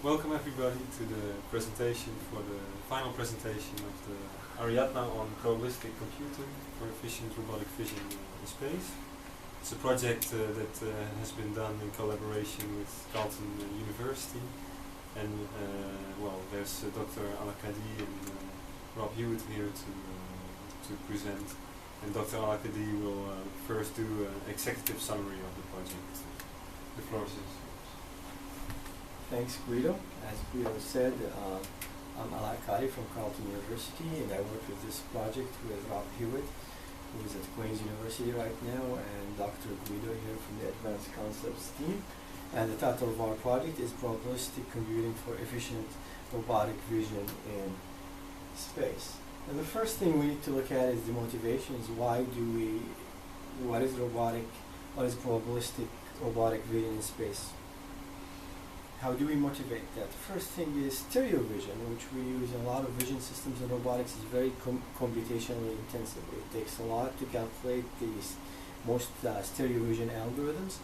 Welcome everybody to the presentation for the final presentation of the Ariadna on probabilistic computing for efficient robotic vision in space. It's a project that has been done in collaboration with Carleton University, and well, there's Dr. Alakadi and Rob Hewitt here to present, and Dr. Alakadi will first do an executive summary of the project. The floor is yours. Thanks, Guido. As Guido said, I'm Alakadi from Carleton University, and I work with this project with Rob Hewitt, who is at Queen's University right now, and Dr. Guido here from the Advanced Concepts team. And the title of our project is Probabilistic Computing for Efficient Robotic Vision in Space. And the first thing we need to look at is the motivations. What is probabilistic robotic vision in space? How do we motivate that? The first thing is stereo vision, which we use in a lot of vision systems in robotics. Is very computationally intensive. It takes a lot to calculate these most stereo vision algorithms.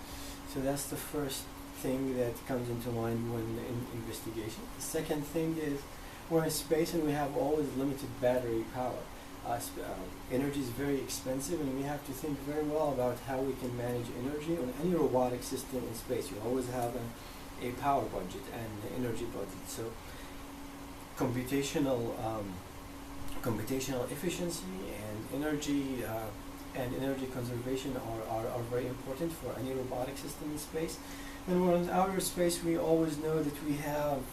So that's the first thing that comes into mind when in investigation. The second thing is we're in space and we have always limited battery power. Energy is very expensive, and we have to think very well about how we can manage energy on any robotic system in space. You always have a power budget and an energy budget. So computational efficiency and energy conservation are very important for any robotic system in space. And when in outer space, we always know that we have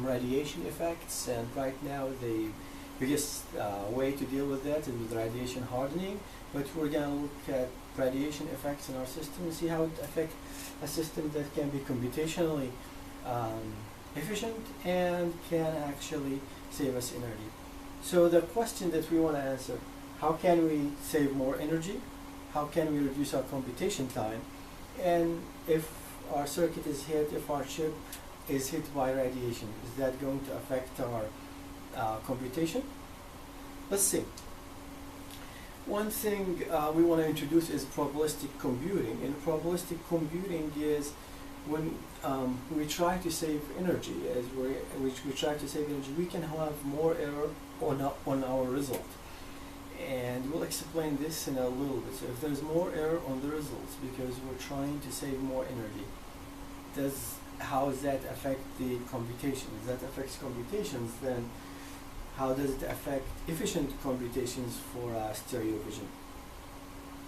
radiation effects, and right now the biggest way to deal with that is with radiation hardening. But we're going to look at radiation effects in our system and see how it affects a system that can be computationally efficient and can actually save us energy. So the question that we want to answer: how can we save more energy? How can we reduce our computation time? And if our circuit is hit, if our chip is hit by radiation, is that going to affect our computation? Let's see. One thing we want to introduce is probabilistic computing. And probabilistic computing is when we try to save energy. We can have more error on our result. And we'll explain this in a little bit. So if there's more error on the results because we're trying to save more energy, how does that affect the computation? If that affects computations, then how does it affect efficient computations for stereo vision?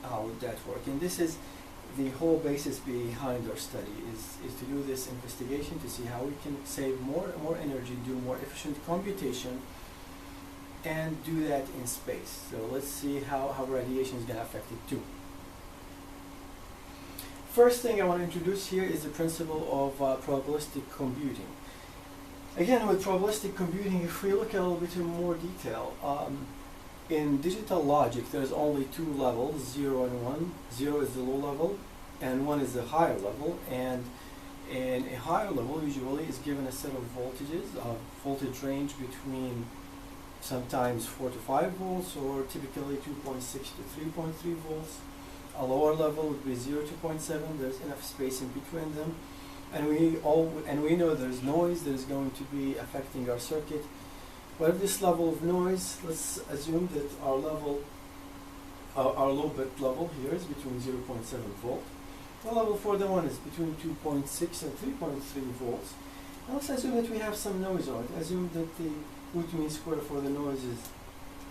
How would that work? And this is the whole basis behind our study, is to do this investigation to see how we can save more energy, do more efficient computation, and do that in space. So let's see how radiation is going to affect it too. First thing I want to introduce here is the principle of probabilistic computing. Again, with probabilistic computing, if we look at a little bit in more detail, in digital logic, there's only two levels, 0 and 1. 0 is the low level, and 1 is the higher level. And in a higher level, usually is given a set of voltages, a voltage range between sometimes 4 to 5 volts, or typically 2.6 to 3.3 volts. A lower level would be 0 to 0.7. There's enough space in between them. And we know there's noise that is going to be affecting our circuit. But at this level of noise, let's assume that our low bit level here is between 0.7 volt. The level for the one is between 2.6 and 3.3 volts. And let's assume that we have some noise on it. Assume that the root mean square for the noise is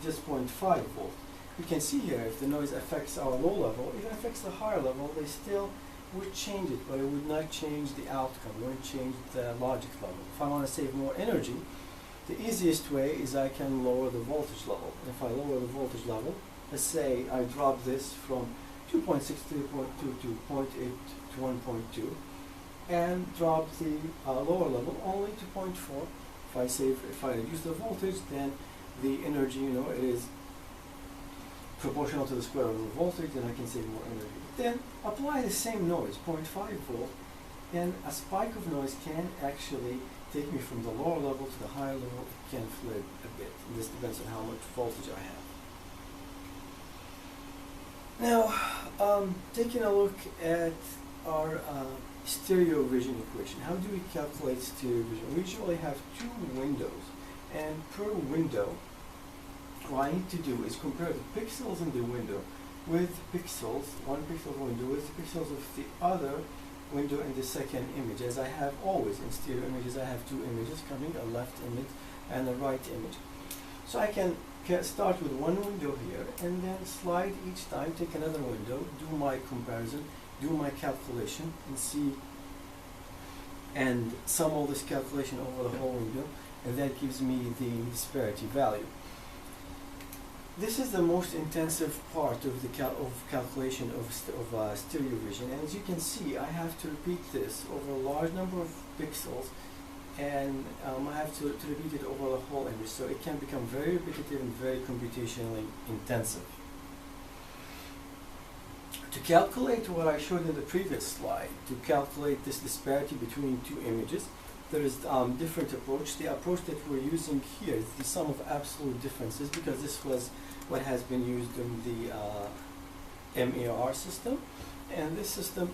just 0.5 volt. We can see here if the noise affects our low level, if it affects the higher level, they still would change it, but it would not change the outcome, it wouldn't change the logic level. If I want to save more energy, the easiest way is I can lower the voltage level. If I lower the voltage level, let's say I drop this from 2.6 to 2.2 to 0.8 to 1.2, and drop the lower level only to 0.4. If I reduce the voltage, then the energy, it is proportional to the square of the voltage, then I can save more energy. Then apply the same noise, 0.5 volt, and a spike of noise can actually take me from the lower level to the higher level. It can flip a bit. And this depends on how much voltage I have. Now, taking a look at our stereo vision equation. How do we calculate stereo vision? We usually have two windows, and per window, what I need to do is compare the pixels in the window with pixels, one pixel window with the pixels of the other window in the second image. As I have always in stereo images, I have two images coming, a left image and a right image. So I can start with one window here and then slide each time, take another window, do my comparison, do my calculation, and see, and sum all this calculation over the whole window, and that gives me the disparity value. This is the most intensive part of the calculation of stereo vision, and as you can see, I have to repeat this over a large number of pixels, and I have to repeat it over the whole image, so it can become very repetitive and very computationally intensive. To calculate what I showed in the previous slide, to calculate this disparity between two images, there is different approach. The approach that we're using here is the sum of absolute differences, because this was what has been used in the MAR system, and this system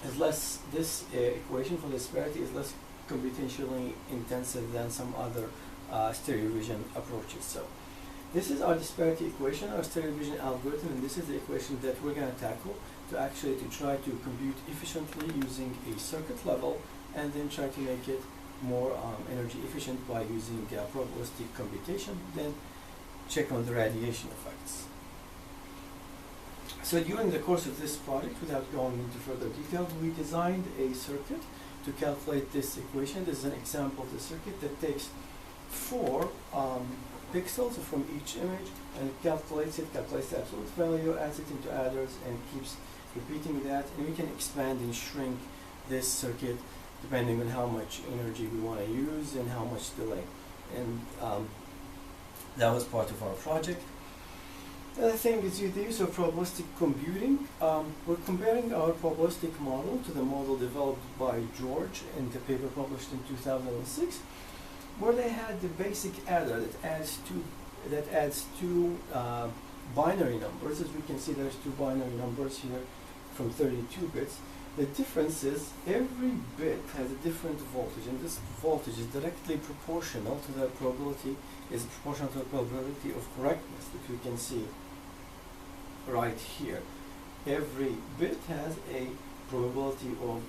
is less, this equation for disparity is less computationally intensive than some other stereo vision approaches. So this is our disparity equation, our stereo vision algorithm, and this is the equation that we're going to tackle to try to compute efficiently using a circuit level, and then try to make it more energy efficient by using probabilistic computation, then check on the radiation effects. So during the course of this project, without going into further detail, we designed a circuit to calculate this equation. This is an example of the circuit that takes 4 pixels from each image, and it calculates the absolute value, adds it into adders, and keeps repeating that. And we can expand and shrink this circuit depending on how much energy we want to use and how much delay. And that was part of our project. The other thing is the use of probabilistic computing. We're comparing our probabilistic model to the model developed by George in the paper published in 2006, where they had the basic adder that adds two binary numbers. As we can see, there's 2 binary numbers here from 32 bits. The difference is every bit has a different voltage, and this voltage is directly proportional to the probability, of correctness that we can see right here. Every bit has a probability of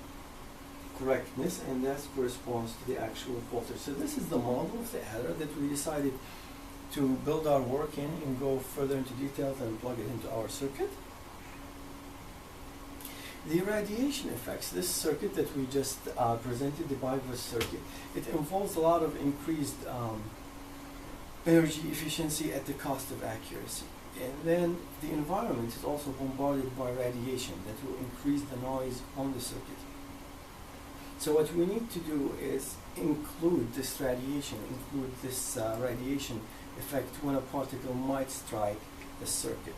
correctness, and that corresponds to the actual voltage. So this is the model of the adder that we decided to build our work in and go further into details and plug it into our circuit. The radiation effects, this circuit that we just presented, the BIVAS circuit, it involves a lot of increased energy efficiency at the cost of accuracy. And then the environment is also bombarded by radiation that will increase the noise on the circuit. So what we need to do is include this radiation effect when a particle might strike the circuit.